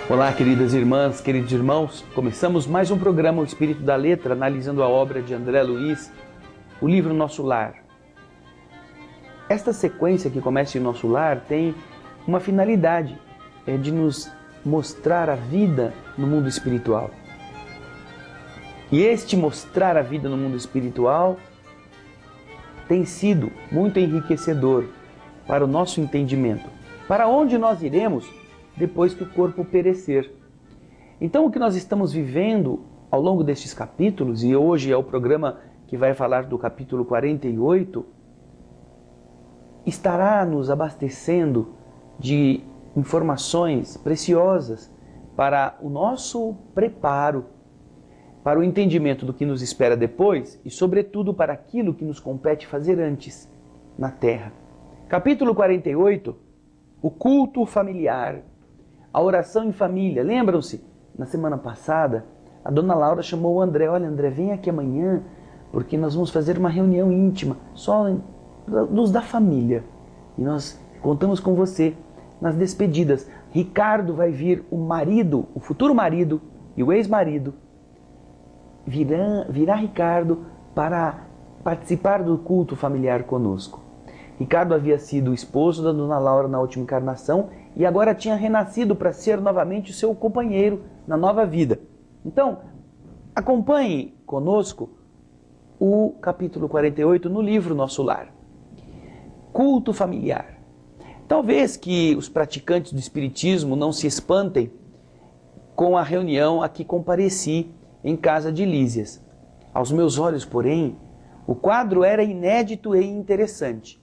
Olá, queridas irmãs, queridos irmãos. Começamos mais um programa, O Espírito da Letra, analisando a obra de André Luiz, o livro Nosso Lar. Esta sequência que começa em Nosso Lar tem uma finalidade, é de nos mostrar a vida no mundo espiritual. E este mostrar a vida no mundo espiritual tem sido muito enriquecedor para o nosso entendimento. Para onde nós iremos depois que o corpo perecer. Então o que nós estamos vivendo ao longo destes capítulos, e hoje é o programa que vai falar do capítulo 48, estará nos abastecendo de informações preciosas para o nosso preparo, para o entendimento do que nos espera depois e, sobretudo, para aquilo que nos compete fazer antes, na Terra. Capítulo 48, o culto familiar. A oração em família. Lembram-se? Na semana passada, a dona Laura chamou o André. Olha, André, vem aqui amanhã, porque nós vamos fazer uma reunião íntima, só dos da família. E nós contamos com você nas despedidas. Ricardo vai vir, o marido, o futuro marido e o ex-marido, virá Ricardo para participar do culto familiar conosco. Ricardo havia sido o esposo da dona Laura na última encarnação e agora tinha renascido para ser novamente o seu companheiro na nova vida. Então, acompanhe conosco o capítulo 48 no livro Nosso Lar. Culto familiar. Talvez que os praticantes do Espiritismo não se espantem com a reunião a que compareci em casa de Lísias. Aos meus olhos, porém, o quadro era inédito e interessante.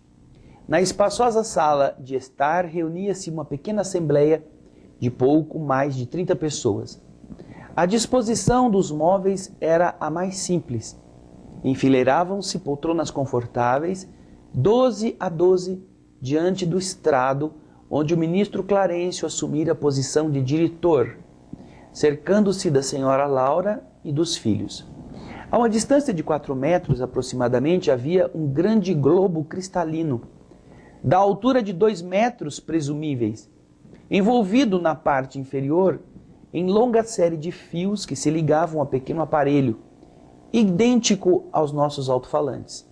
Na espaçosa sala de estar reunia-se uma pequena assembleia de pouco mais de 30 pessoas. A disposição dos móveis era a mais simples. Enfileiravam-se poltronas confortáveis, 12 a 12, diante do estrado onde o ministro Clarencio assumira a posição de diretor, cercando-se da senhora Laura e dos filhos. A uma distância de 4 metros aproximadamente havia um grande globo cristalino, da altura de 2 metros presumíveis, envolvido na parte inferior em longa série de fios que se ligavam a pequeno aparelho, idêntico aos nossos alto-falantes.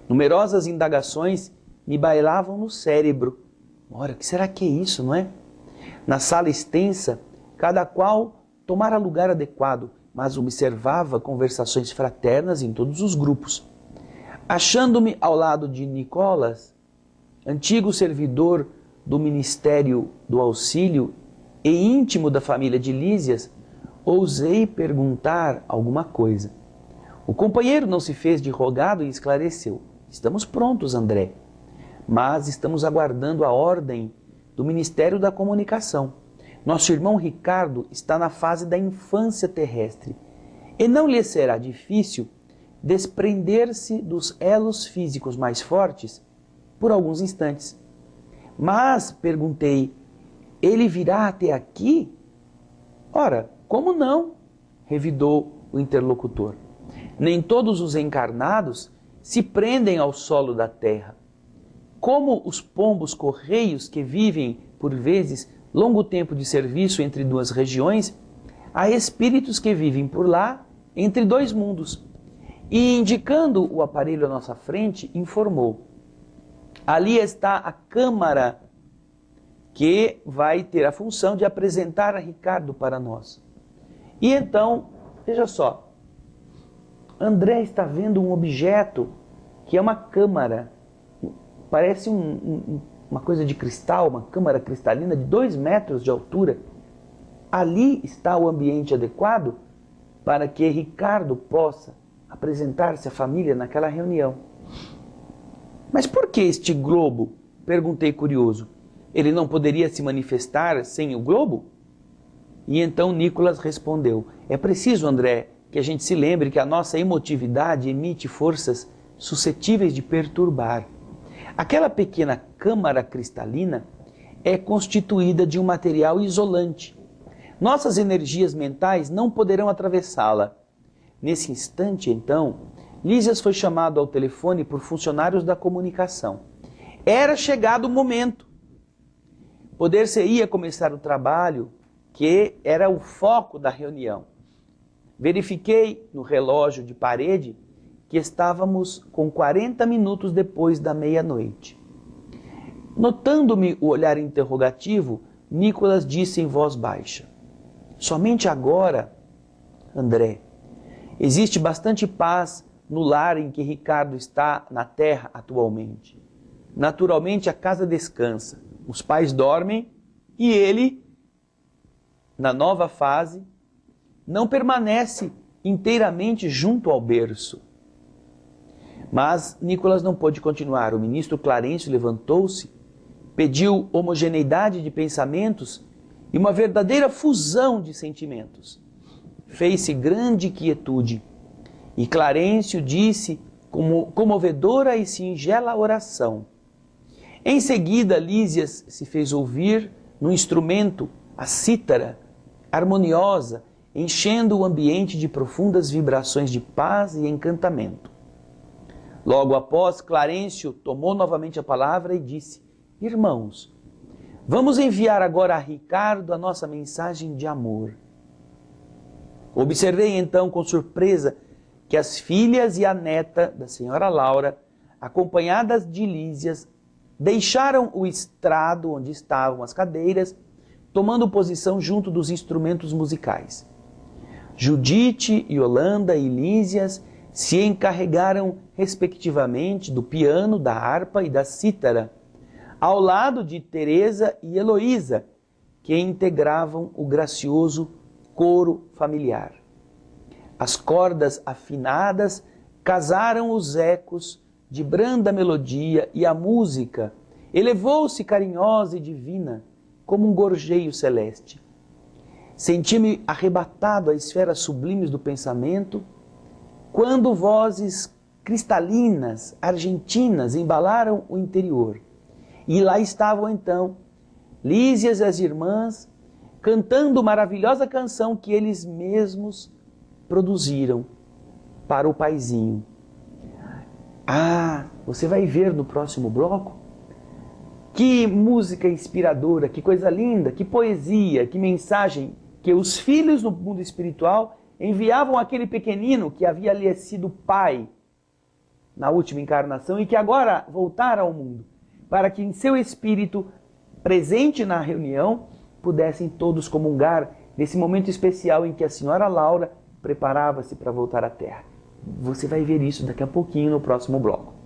Numerosas indagações me bailavam no cérebro. Ora, o que será que é isso, não é? Na sala extensa, cada qual tomara lugar adequado, mas observava conversações fraternas em todos os grupos. Achando-me ao lado de Nicolas, antigo servidor do Ministério do Auxílio e íntimo da família de Lísias, ousei perguntar alguma coisa. O companheiro não se fez de rogado e esclareceu. Estamos prontos, André, mas estamos aguardando a ordem do Ministério da Comunicação. Nosso irmão Ricardo está na fase da infância terrestre e não lhe será difícil desprender-se dos elos físicos mais fortes por alguns instantes. Mas, perguntei, ele virá até aqui? Ora, como não? Revidou o interlocutor. Nem todos os encarnados se prendem ao solo da terra. Como os pombos correios que vivem, por vezes, longo tempo de serviço entre 2 regiões, há espíritos que vivem por lá, entre 2 mundos. E, indicando o aparelho à nossa frente, informou: ali está a câmara que vai ter a função de apresentar a Ricardo para nós. E então, veja só, André está vendo um objeto que é uma câmara, parece uma coisa de cristal, uma câmara cristalina de 2 metros de altura. Ali está o ambiente adequado para que Ricardo possa apresentar-se à família naquela reunião. Mas por que este globo? Perguntei curioso. Ele não poderia se manifestar sem o globo? E então Nicolas respondeu: é preciso, André, que a gente se lembre que a nossa emotividade emite forças suscetíveis de perturbar. Aquela pequena câmara cristalina é constituída de um material isolante. Nossas energias mentais não poderão atravessá-la. Nesse instante, então, Lísias foi chamado ao telefone por funcionários da comunicação. Era chegado o momento. Poder-se-ia começar o trabalho que era o foco da reunião. Verifiquei no relógio de parede que estávamos com 40 minutos depois da meia-noite. Notando-me o olhar interrogativo, Nicolas disse em voz baixa: somente agora, André, existe bastante paz no lar em que Ricardo está na terra atualmente. Naturalmente a casa descansa, os pais dormem e ele, na nova fase, não permanece inteiramente junto ao berço. Mas Nicolas não pôde continuar. O ministro Clarencio levantou-se, pediu homogeneidade de pensamentos e uma verdadeira fusão de sentimentos. Fez-se grande quietude e Clarencio disse como comovedora e singela oração. Em seguida, Lísias se fez ouvir no instrumento, a cítara, harmoniosa, enchendo o ambiente de profundas vibrações de paz e encantamento. Logo após, Clarencio tomou novamente a palavra e disse: irmãos, vamos enviar agora a Ricardo a nossa mensagem de amor. Observei então com surpresa que as filhas e a neta da senhora Laura, acompanhadas de Lísias, deixaram o estrado onde estavam as cadeiras, tomando posição junto dos instrumentos musicais. Judite, Yolanda e Lísias se encarregaram respectivamente do piano, da harpa e da cítara, ao lado de Teresa e Heloísa, que integravam o gracioso coro familiar. As cordas afinadas casaram os ecos de branda melodia e a música elevou-se carinhosa e divina como um gorjeio celeste. Senti-me arrebatado a esferas sublimes do pensamento quando vozes cristalinas, argentinas, embalaram o interior. E lá estavam então Lísias e as irmãs cantando maravilhosa canção que eles mesmos produziram para o paizinho. Ah, você vai ver no próximo bloco que música inspiradora, que coisa linda, que poesia, que mensagem que os filhos no mundo espiritual enviavam àquele pequenino que havia lhe sido pai na última encarnação e que agora voltara ao mundo, para que em seu espírito, presente na reunião, pudessem todos comungar nesse momento especial em que a senhora Laura preparava-se para voltar à Terra. Você vai ver isso daqui a pouquinho no próximo bloco.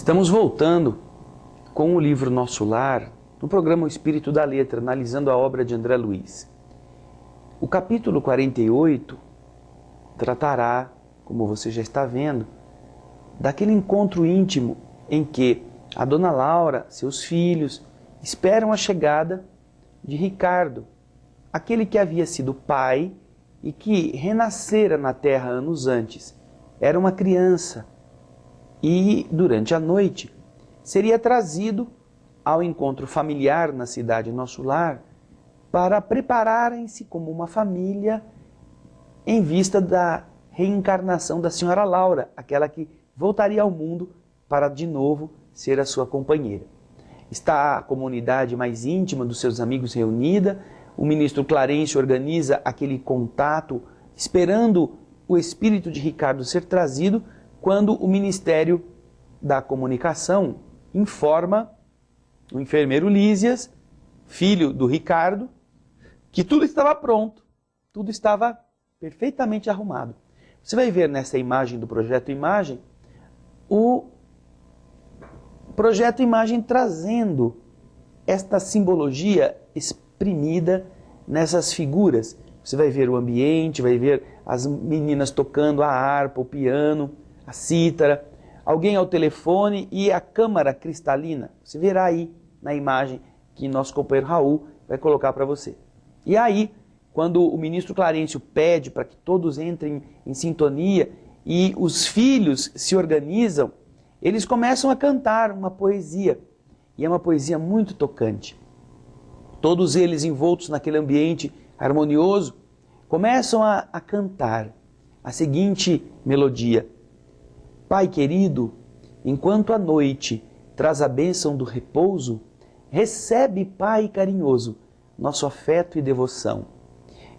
Estamos voltando com o livro Nosso Lar, no programa O Espírito da Letra, analisando a obra de André Luiz. O capítulo 48 tratará, como você já está vendo, daquele encontro íntimo em que a dona Laura, seus filhos, esperam a chegada de Ricardo, aquele que havia sido pai e que renascera na terra anos antes. Era uma criança e, durante a noite, seria trazido ao encontro familiar na cidade Nosso Lar para prepararem-se como uma família em vista da reencarnação da senhora Laura, aquela que voltaria ao mundo para de novo ser a sua companheira. Está a comunidade mais íntima dos seus amigos reunida, o ministro Clarencio organiza aquele contato esperando o espírito de Ricardo ser trazido, quando o Ministério da Comunicação informa o enfermeiro Lísias, filho do Ricardo, que tudo estava pronto, tudo estava perfeitamente arrumado. Você vai ver nessa imagem do Projeto Imagem, o Projeto Imagem trazendo esta simbologia exprimida nessas figuras. Você vai ver o ambiente, vai ver as meninas tocando a harpa, o piano, a cítara, alguém ao telefone e a câmara cristalina. Você verá aí na imagem que nosso companheiro Raul vai colocar para você. E aí, quando o ministro Clarencio pede para que todos entrem em sintonia e os filhos se organizam, eles começam a cantar uma poesia, e é uma poesia muito tocante. Todos eles envoltos naquele ambiente harmonioso, começam a cantar a seguinte melodia: Pai querido, enquanto a noite traz a bênção do repouso, recebe, Pai carinhoso, nosso afeto e devoção.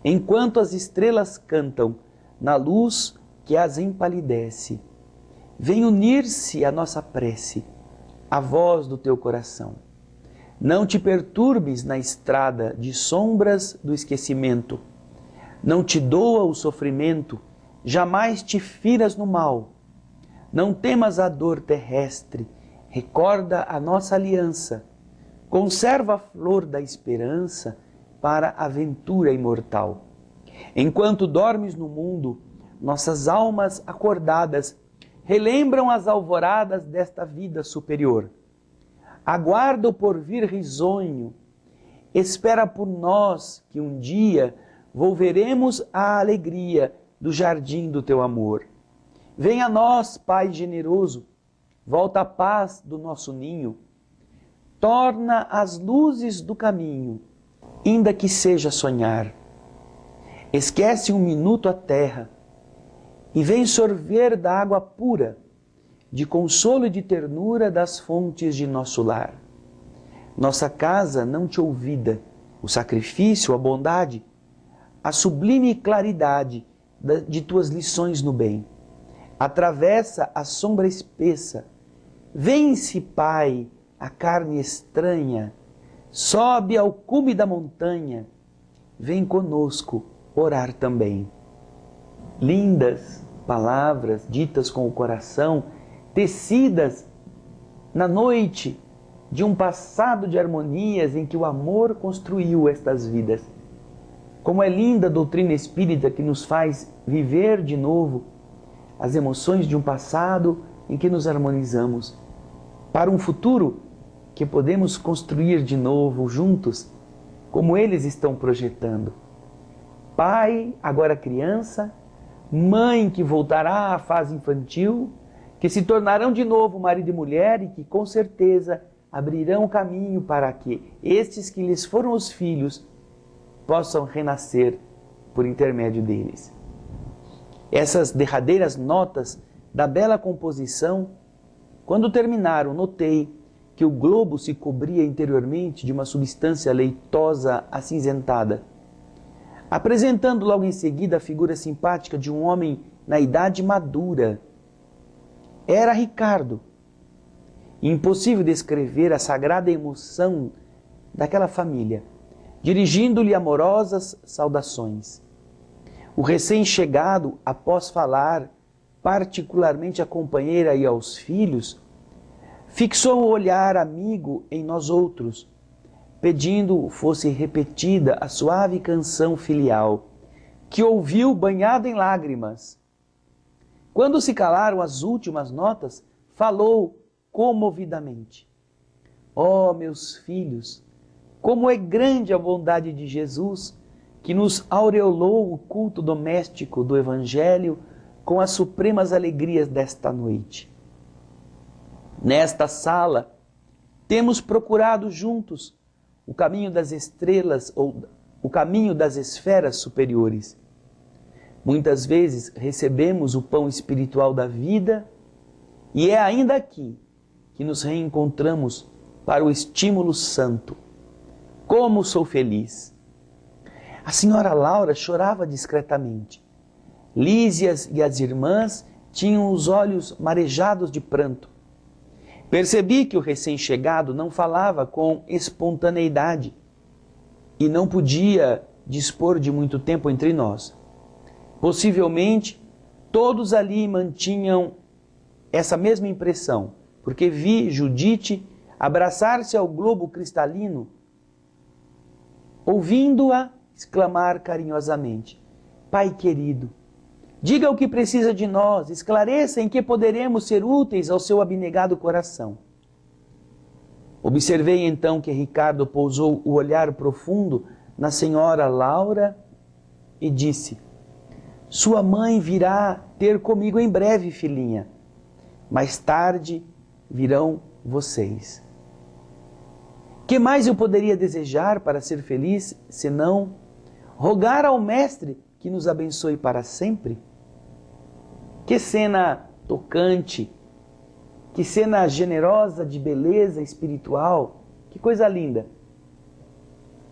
Enquanto as estrelas cantam na luz que as empalidece, vem unir-se à nossa prece, a voz do teu coração. Não te perturbes na estrada de sombras do esquecimento. Não te doa o sofrimento, jamais te firas no mal. Não temas a dor terrestre, recorda a nossa aliança. Conserva a flor da esperança para a aventura imortal. Enquanto dormes no mundo, nossas almas acordadas relembram as alvoradas desta vida superior. Aguarda o porvir risonho, espera por nós que um dia volveremos à alegria do jardim do teu amor. Vem a nós, Pai generoso, volta a paz do nosso ninho, torna as luzes do caminho, ainda que seja sonhar. Esquece um minuto a terra e vem sorver da água pura, de consolo e de ternura das fontes de nosso lar. Nossa casa não te olvida, o sacrifício, a bondade, a sublime claridade de tuas lições no bem. Atravessa a sombra espessa, vence, Pai, a carne estranha, sobe ao cume da montanha, vem conosco orar também. Lindas palavras ditas com o coração, tecidas na noite de um passado de harmonias em que o amor construiu estas vidas. Como é linda a doutrina espírita que nos faz viver de novo as emoções de um passado em que nos harmonizamos, para um futuro que podemos construir de novo juntos, como eles estão projetando. Pai, agora criança, mãe que voltará à fase infantil, que se tornarão de novo marido e mulher e que com certeza abrirão o caminho para que estes que lhes foram os filhos possam renascer por intermédio deles. Essas derradeiras notas da bela composição, quando terminaram, notei que o globo se cobria interiormente de uma substância leitosa acinzentada, apresentando logo em seguida a figura simpática de um homem na idade madura. Era Ricardo. Impossível descrever a sagrada emoção daquela família, dirigindo-lhe amorosas saudações. O recém-chegado, após falar particularmente à companheira e aos filhos, fixou o olhar amigo em nós outros, pedindo fosse repetida a suave canção filial, que ouviu banhado em lágrimas. Quando se calaram as últimas notas, falou comovidamente: ó, meus filhos, como é grande a bondade de Jesus, que nos aureolou o culto doméstico do Evangelho com as supremas alegrias desta noite. Nesta sala, temos procurado juntos o caminho das estrelas ou o caminho das esferas superiores. Muitas vezes recebemos o pão espiritual da vida e é ainda aqui que nos reencontramos para o estímulo santo. Como sou feliz! A senhora Laura chorava discretamente. Lísias e as irmãs tinham os olhos marejados de pranto. Percebi que o recém-chegado não falava com espontaneidade e não podia dispor de muito tempo entre nós. Possivelmente, todos ali mantinham essa mesma impressão, porque vi Judite abraçar-se ao globo cristalino, ouvindo-a exclamar carinhosamente: Pai querido, diga o que precisa de nós, esclareça em que poderemos ser úteis ao seu abnegado coração. Observei então que Ricardo pousou o olhar profundo na senhora Laura e disse: sua mãe virá ter comigo em breve, filhinha. Mais tarde virão vocês. Que mais eu poderia desejar para ser feliz, senão rogar ao Mestre que nos abençoe para sempre? Que cena tocante, que cena generosa de beleza espiritual, que coisa linda.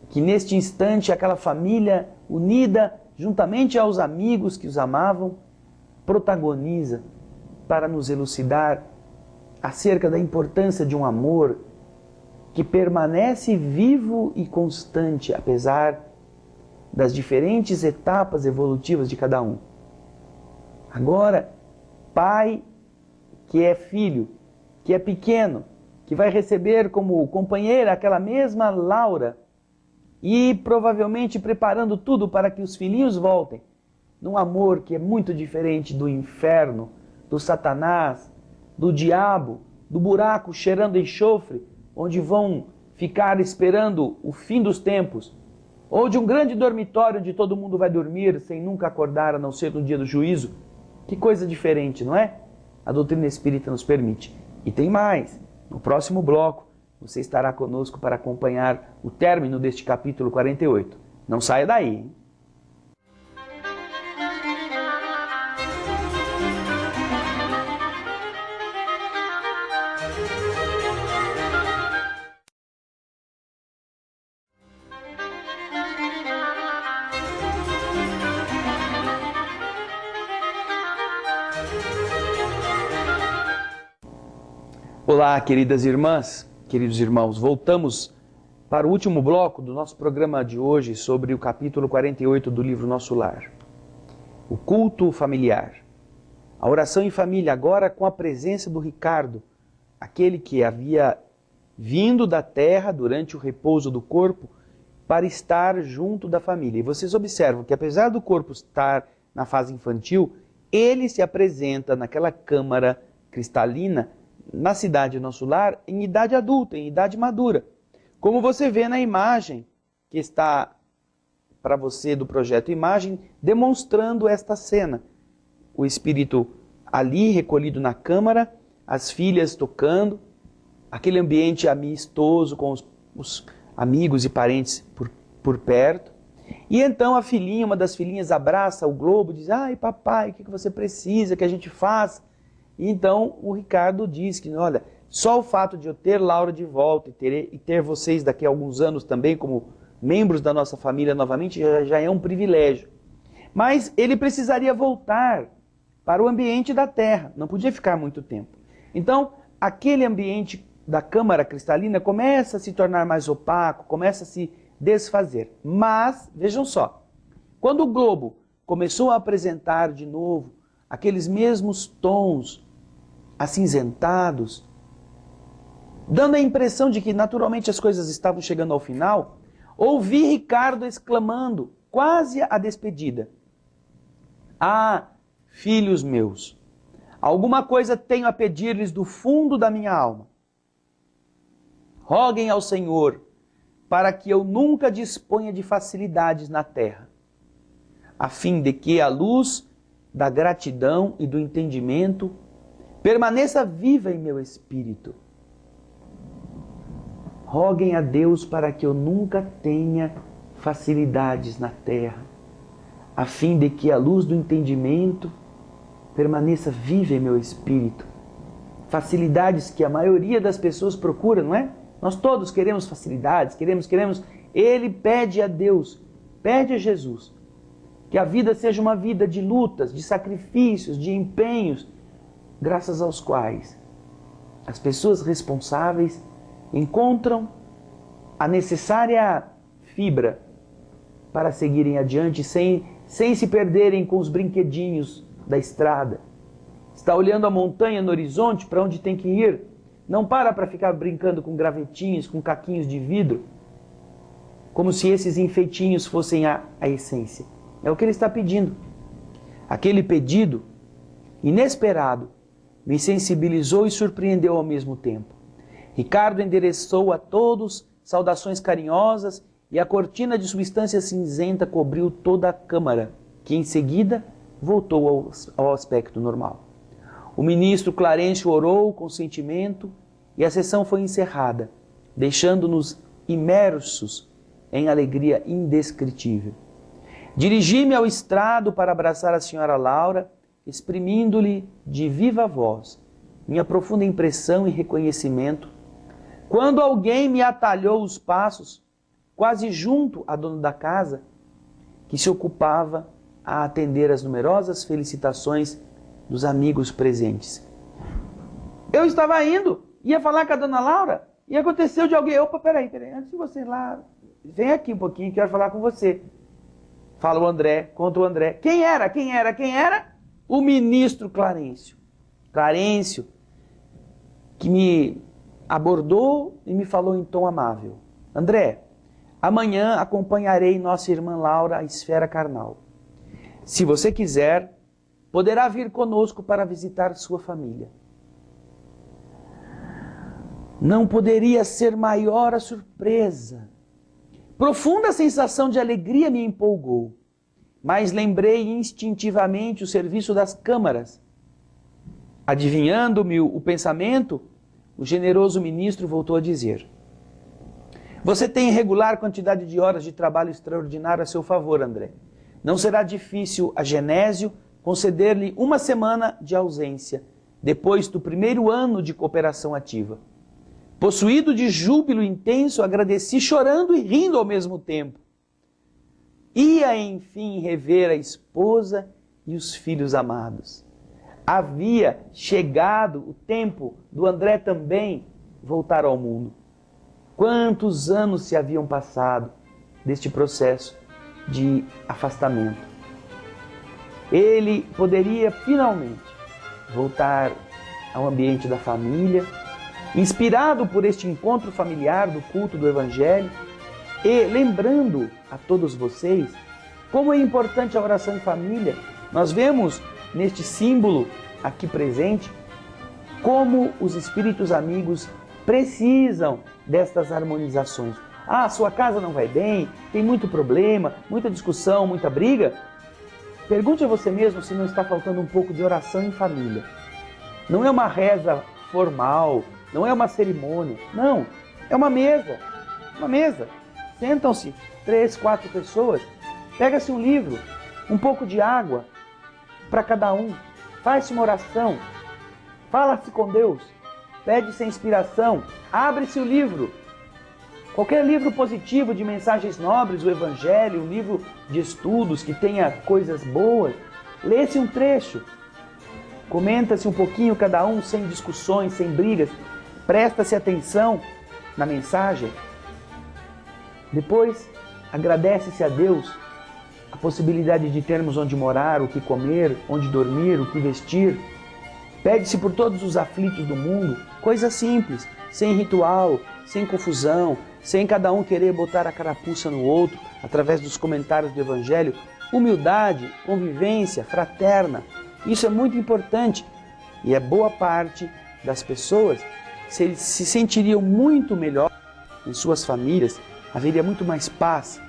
Que neste instante aquela família unida, juntamente aos amigos que os amavam, protagoniza para nos elucidar acerca da importância de um amor que permanece vivo e constante, apesar das diferentes etapas evolutivas de cada um. Agora, pai que é filho, que é pequeno, que vai receber como companheira aquela mesma Laura e provavelmente preparando tudo para que os filhinhos voltem, num amor que é muito diferente do inferno, do Satanás, do diabo, do buraco cheirando enxofre, onde vão ficar esperando o fim dos tempos, ou de um grande dormitório onde todo mundo vai dormir sem nunca acordar, a não ser no dia do juízo. Que coisa diferente, não é? A doutrina espírita nos permite. E tem mais. No próximo bloco, você estará conosco para acompanhar o término deste capítulo 48. Não saia daí, hein? Olá, queridas irmãs, queridos irmãos. Voltamos para o último bloco do nosso programa de hoje sobre o capítulo 48 do livro Nosso Lar. O culto familiar. A oração em família, agora com a presença do Ricardo, aquele que havia vindo da terra durante o repouso do corpo para estar junto da família. E vocês observam que apesar do corpo estar na fase infantil, ele se apresenta naquela câmara cristalina na cidade Nosso Lar, em idade adulta, em idade madura. Como você vê na imagem que está para você do projeto Imagem, demonstrando esta cena. O espírito ali, recolhido na câmara, as filhas tocando, aquele ambiente amistoso com os amigos e parentes por perto. E então a filhinha, uma das filhinhas, abraça o globo e diz: ai papai, o que você precisa que a gente faça? E então o Ricardo diz que, olha, só o fato de eu ter Laura de volta e ter vocês daqui a alguns anos também como membros da nossa família novamente já é um privilégio. Mas ele precisaria voltar para o ambiente da terra, não podia ficar muito tempo. Então aquele ambiente da câmara cristalina começa a se tornar mais opaco, começa a se desfazer. Mas, vejam só, quando o globo começou a apresentar de novo aqueles mesmos tons acinzentados, dando a impressão de que naturalmente as coisas estavam chegando ao final, ouvi Ricardo exclamando, quase a despedida: ah, filhos meus, alguma coisa tenho a pedir-lhes do fundo da minha alma. Roguem ao Senhor para que eu nunca disponha de facilidades na terra, a fim de que a luz da gratidão e do entendimento permaneça viva em meu espírito. Roguem a Deus para que eu nunca tenha facilidades na terra, a fim de que a luz do entendimento permaneça viva em meu espírito. Facilidades que a maioria das pessoas procura, não é? Nós todos queremos facilidades, queremos. Ele pede a Deus, pede a Jesus, que a vida seja uma vida de lutas, de sacrifícios, de empenhos, graças aos quais as pessoas responsáveis encontram a necessária fibra para seguirem adiante sem se perderem com os brinquedinhos da estrada. Está olhando a montanha no horizonte para onde tem que ir, não para ficar brincando com gravetinhos, com caquinhos de vidro, como se esses enfeitinhos fossem a essência. É o que ele está pedindo. Aquele pedido inesperado me sensibilizou e surpreendeu ao mesmo tempo. Ricardo endereçou a todos saudações carinhosas e a cortina de substância cinzenta cobriu toda a câmara, que em seguida voltou ao aspecto normal. O ministro Clarencio orou com sentimento e a sessão foi encerrada, deixando-nos imersos em alegria indescritível. Dirigi-me ao estrado para abraçar a senhora Laura, exprimindo-lhe de viva voz minha profunda impressão e reconhecimento, quando alguém me atalhou os passos, quase junto à dona da casa, que se ocupava a atender as numerosas felicitações dos amigos presentes. Eu estava indo, ia falar com a dona Laura, e aconteceu de alguém... Opa, peraí, antes de você ir lá, vem aqui um pouquinho, quero falar com você. Fala o André, conta o André. Quem era? O ministro Clarencio. Clarencio, que me abordou e me falou em tom amável. André, amanhã acompanharei nossa irmã Laura à esfera carnal. Se você quiser, poderá vir conosco para visitar sua família. Não poderia ser maior a surpresa. Profunda sensação de alegria me empolgou, mas lembrei instintivamente o serviço das câmaras. Adivinhando-me o pensamento, o generoso ministro voltou a dizer: você tem regular quantidade de horas de trabalho extraordinário a seu favor, André. Não será difícil a Genésio conceder-lhe 1 semana de ausência, depois do primeiro ano de cooperação ativa. Possuído de júbilo intenso, agradeci chorando e rindo ao mesmo tempo. Ia, enfim, rever a esposa e os filhos amados. Havia chegado o tempo do André também voltar ao mundo. Quantos anos se haviam passado deste processo de afastamento. Ele poderia finalmente voltar ao ambiente da família, inspirado por este encontro familiar do culto do Evangelho, e lembrando a todos vocês como é importante a oração em família. Nós vemos neste símbolo aqui presente como os espíritos amigos precisam destas harmonizações. Ah, sua casa não vai bem, tem muito problema, muita discussão, muita briga. Pergunte a você mesmo se não está faltando um pouco de oração em família. Não é uma reza formal, não é uma cerimônia, não, é uma mesa. Uma mesa. Sentam-se 3, 4 pessoas, pega-se um livro, um pouco de água para cada um, faz-se uma oração, fala-se com Deus, pede-se inspiração, abre-se o livro. Qualquer livro positivo de mensagens nobres, o Evangelho, um livro de estudos que tenha coisas boas, lê-se um trecho, comenta-se um pouquinho cada um, sem discussões, sem brigas, presta-se atenção na mensagem. Depois, agradece-se a Deus a possibilidade de termos onde morar, o que comer, onde dormir, o que vestir. Pede-se por todos os aflitos do mundo, coisa simples, sem ritual, sem confusão, sem cada um querer botar a carapuça no outro, através dos comentários do Evangelho. Humildade, convivência fraterna, isso é muito importante. E a boa parte das pessoas se sentiriam muito melhor em suas famílias, haveria muito mais paz,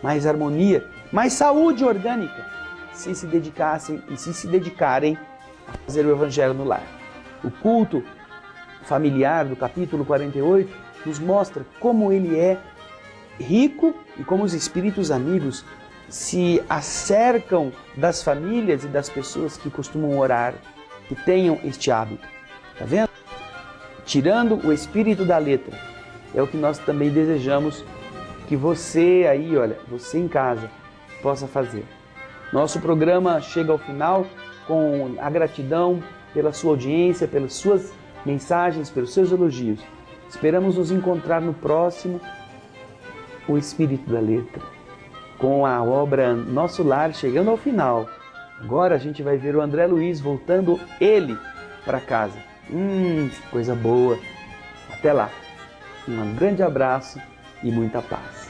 mais harmonia, mais saúde orgânica, se se dedicassem e se dedicarem a fazer o Evangelho no lar. O culto familiar do capítulo 48 nos mostra como ele é rico e como os espíritos amigos se acercam das famílias e das pessoas que costumam orar, que tenham este hábito. Está vendo? Tirando o espírito da letra, é o que nós também desejamos que você aí, olha, você em casa, possa fazer. Nosso programa chega ao final com a gratidão pela sua audiência, pelas suas mensagens, pelos seus elogios. Esperamos nos encontrar no próximo O Espírito da Letra, com a obra Nosso Lar chegando ao final. Agora a gente vai ver o André Luiz voltando ele para casa. Coisa boa. Até lá. Um grande abraço e muita paz.